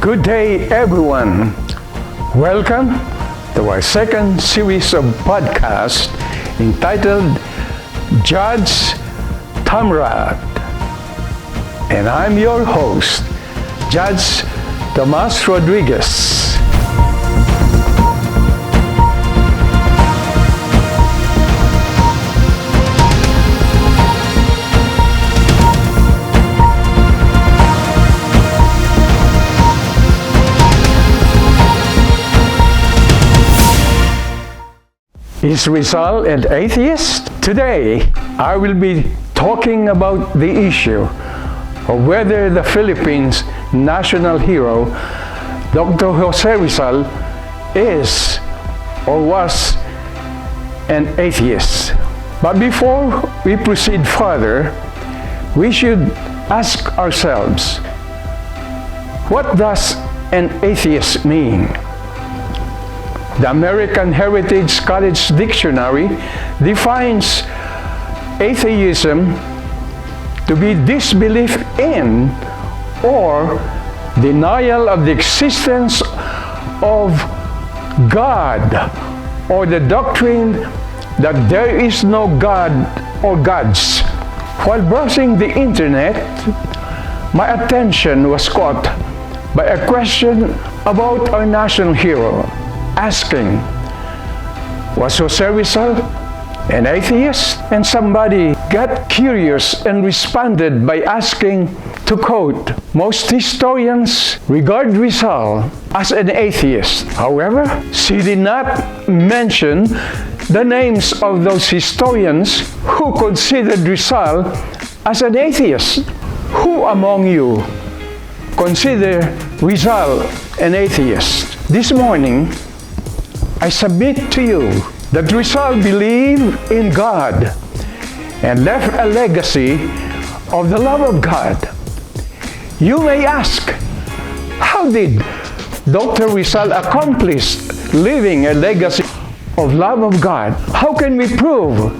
Good day, everyone. Welcome to our second series of podcasts entitled Judge TOMROD. And I'm your host, Judge Tomas Rodrigues. Is Rizal an atheist? Today, I will be talking about the issue of whether the Philippines' national hero, Dr. Jose Rizal, is or was an atheist. But before we proceed further, we should ask ourselves, what does an atheist mean? The American Heritage College Dictionary defines atheism to be disbelief in or denial of the existence of God, or the doctrine that there is no God or gods. While browsing the internet, my attention was caught by a question about our national hero, asking, was Jose Rizal an atheist? And somebody got curious and responded by asking, to quote, most historians regard Rizal as an atheist. However, she did not mention the names of those historians who considered Rizal as an atheist. Who among you consider Rizal an atheist? This morning, I submit to you that Rizal believed in God and left a legacy of the love of God. You may ask, how did Dr. Rizal accomplish leaving a legacy of love of God? How can we prove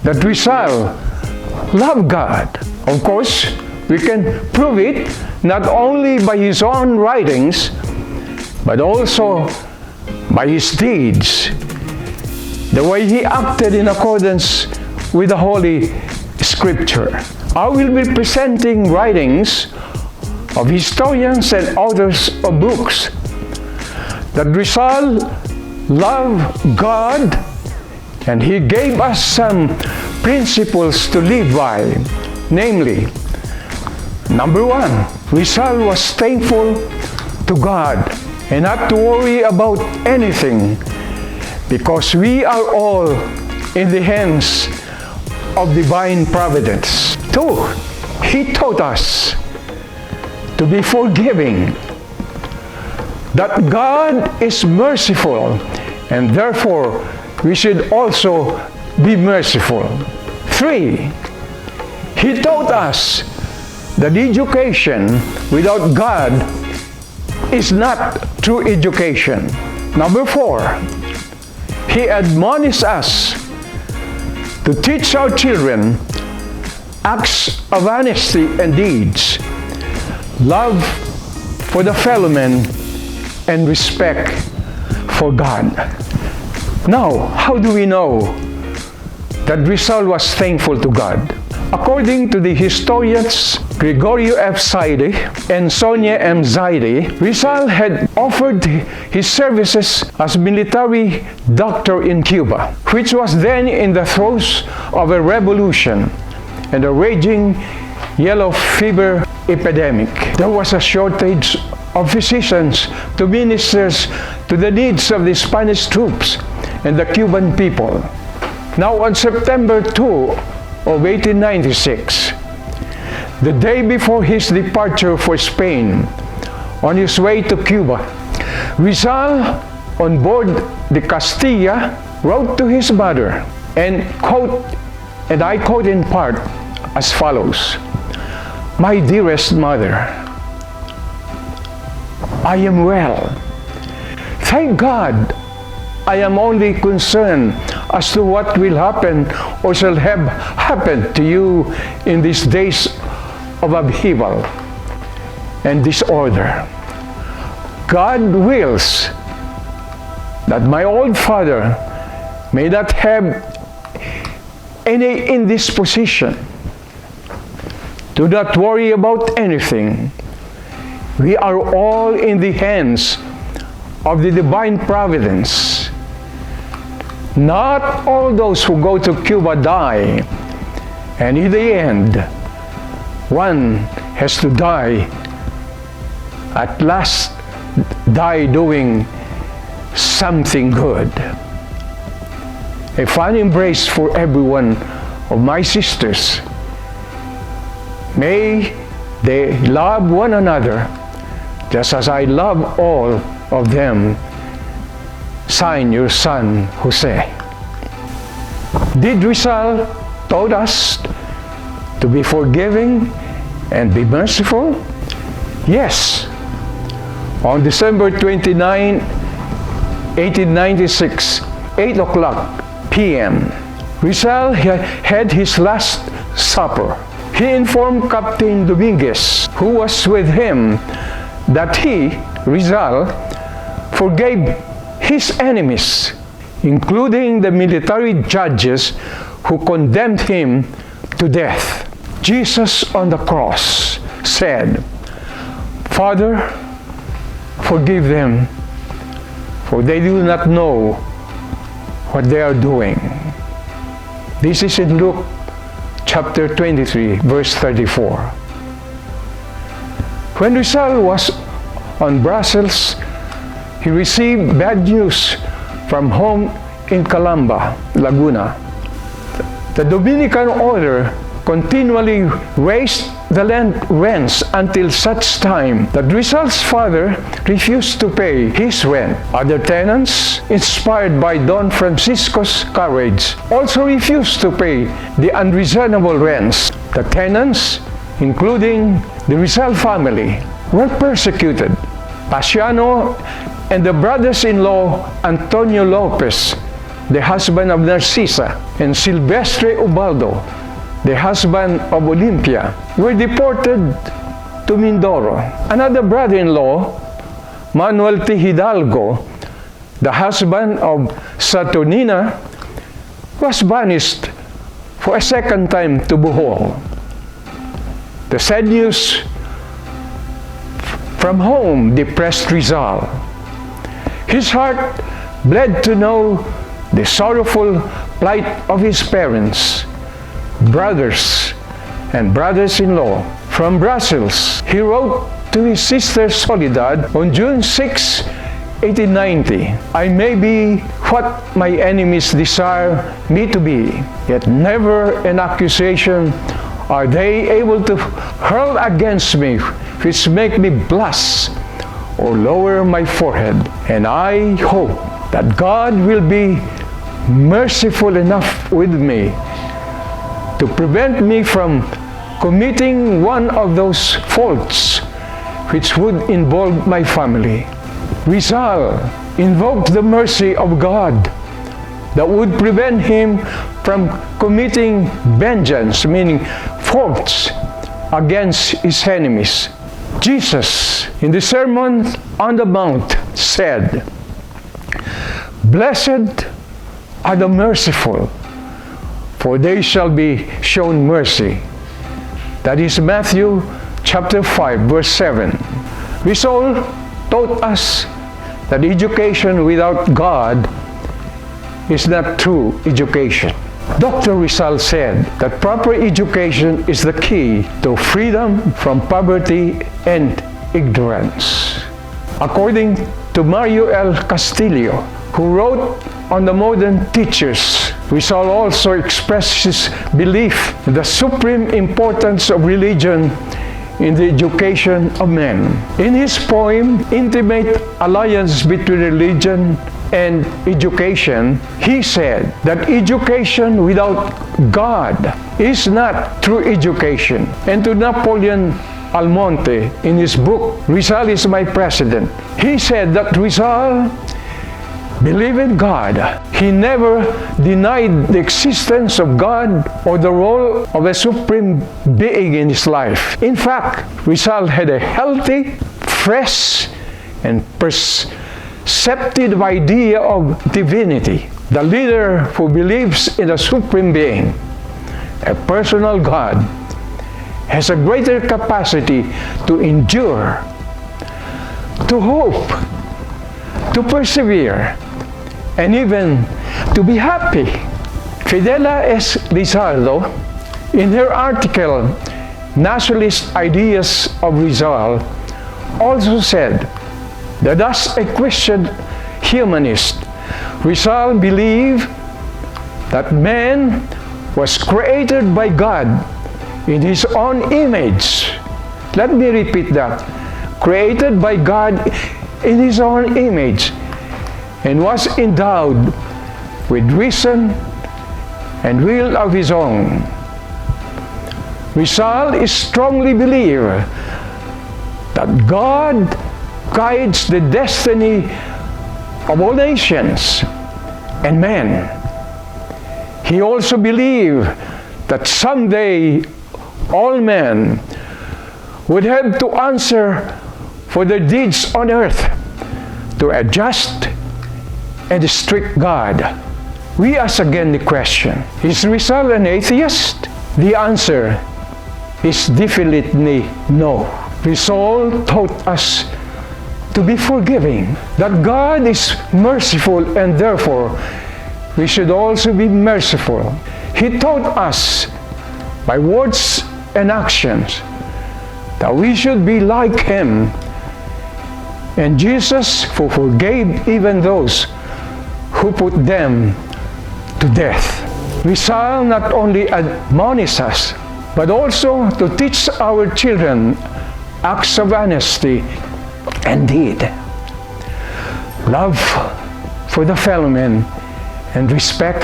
that Rizal loved God? Of course, we can prove it not only by his own writings, but also by his deeds, the way he acted in accordance with the Holy Scripture. I will be presenting writings of historians and authors of books that Rizal loved God, and he gave us some principles to live by. Namely, number one, Rizal was thankful to God and not to worry about anything, because we are all in the hands of divine providence. Two, he taught us to be forgiving, that God is merciful, and therefore we should also be merciful. Three, he taught us that education without God is not true education. Number four, he admonished us to teach our children acts of honesty and deeds, love for the fellow man, and respect for God. Now, how do we know that Rizal was thankful to God? According to the historians Gregorio F. Zaide and Sonia M. Zaide, Rizal had offered his services as military doctor in Cuba, which was then in the throes of a revolution and a raging yellow fever epidemic. There was a shortage of physicians to ministers to the needs of the Spanish troops and the Cuban people. Now on September 2, of 1896, the day before his departure for Spain, on his way to Cuba, Rizal, on board the Castilla, wrote to his mother, and I quote in part as follows: "My dearest mother, I am well. Thank God, I am only concerned as to what will happen or shall have happened to you in these days of upheaval and disorder. God wills that my old father may not have any indisposition. Do not worry about anything. We are all in the hands of the divine providence. Not all those who go to Cuba die, and in the end, one has to die, at last die doing something good. A fond embrace for every one of my sisters. May they love one another just as I love all of them. Sign, your son, Jose. Did Rizal taught us to be forgiving and be merciful? Yes. On December 29, 1896, 8 o'clock p.m., Rizal had his last supper. He informed Captain Dominguez, who was with him, that he, Rizal, forgave his enemies, including the military judges who condemned him to death. Jesus on the cross said, "Father, forgive them, for they do not know what they are doing." This is in Luke chapter 23, verse 34. When Rizal was on Brussels, he received bad news from home in Calamba, Laguna. The Dominican order continually raised the land rents until such time that Rizal's father refused to pay his rent. Other tenants, inspired by Don Francisco's courage, also refused to pay the unreasonable rents. The tenants, including the Rizal family, were persecuted. Pasiano and the brothers-in-law Antonio Lopez, the husband of Narcisa, and Silvestre Ubaldo, the husband of Olympia, were deported to Mindoro. Another brother-in-law, Manuel T. Hidalgo, the husband of Saturnina, was banished for a second time to Bohol. The sad news from home depressed Rizal. His heart bled to know the sorrowful plight of his parents, brothers, and brothers-in-law. From Brussels, he wrote to his sister Soledad on June 6, 1890, "I may be what my enemies desire me to be, yet never an accusation are they able to hurl against me which make me blush or lower my forehead. And I hope that God will be merciful enough with me to prevent me from committing one of those faults which would involve my family." Rizal invoked the mercy of God that would prevent him from committing vengeance, meaning faults, against his enemies. Jesus, in the Sermon on the Mount, said, "Blessed are the merciful, for they shall be shown mercy." That is Matthew chapter 5, verse 7. Rizal taught us that education without God is not true education. Dr. Rizal said that proper education is the key to freedom from poverty and ignorance. According to Mario L. Castillo, who wrote on the modern teachers, Rizal also expressed his belief in the supreme importance of religion in the education of men. In his poem, Intimate Alliance Between Religion and Education, he said that education without God is not true education. And to Napoleon Almonte, in his book, Rizal is My President, he said that Rizal believed in God. He never denied the existence of God or the role of a supreme being in his life. In fact, Rizal had a healthy, fresh, and perceptive idea of divinity. The leader who believes in a supreme being, a personal God, has a greater capacity to endure, to hope, to persevere, and even to be happy. Fidela S. Lizardo, in her article, Nationalist Ideas of Rizal, also said that as a Christian humanist, Rizal believed that man was created by God in his own image. Let me repeat that. Created by God in his own image and was endowed with reason and will of his own. Rizal is strongly believe that God guides the destiny of all nations and men. He also believed that someday all men would have to answer for their deeds on earth to a just and strict God. We ask again the question, is Rizal an atheist? The answer is definitely no. Rizal taught us to be forgiving, that God is merciful and therefore we should also be merciful. He taught us by words and actions that we should be like Him. And Jesus, who forgave even those who put them to death. Rizal not only admonishes us, but also to teach our children acts of honesty and deed, love for the fellow man, and respect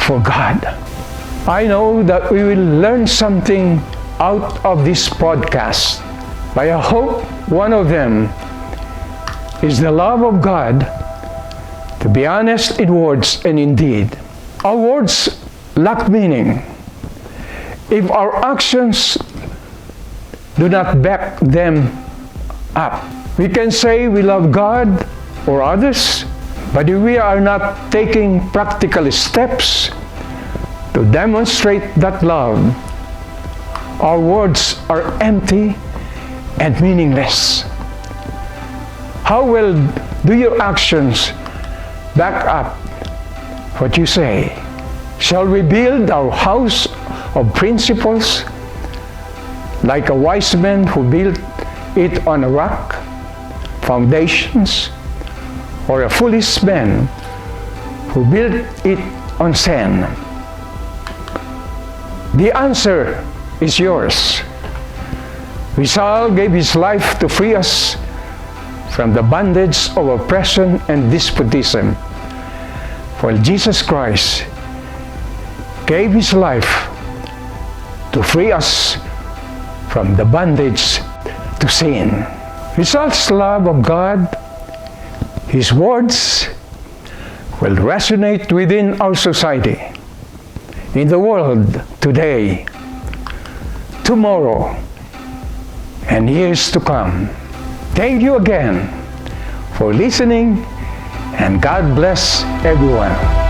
for God. I know that we will learn something out of this podcast, but I hope one of them is the love of God, to be honest in words and in deed. Our words lack meaning if our actions do not back them up. We can say we love God or others, but if we are not taking practical steps to demonstrate that love, our words are empty and meaningless. How well do your actions back up what you say? Shall we build our house of principles like a wise man who built it on a rock, foundations, or a foolish man who built it on sand? The answer is yours. Rizal gave his life to free us from the bondage of oppression and despotism, while Jesus Christ gave his life to free us from the bondage to sin. Rizal's love of God, his words, will resonate within our society, in the world today, tomorrow, and years to come. Thank you again for listening, and God bless everyone.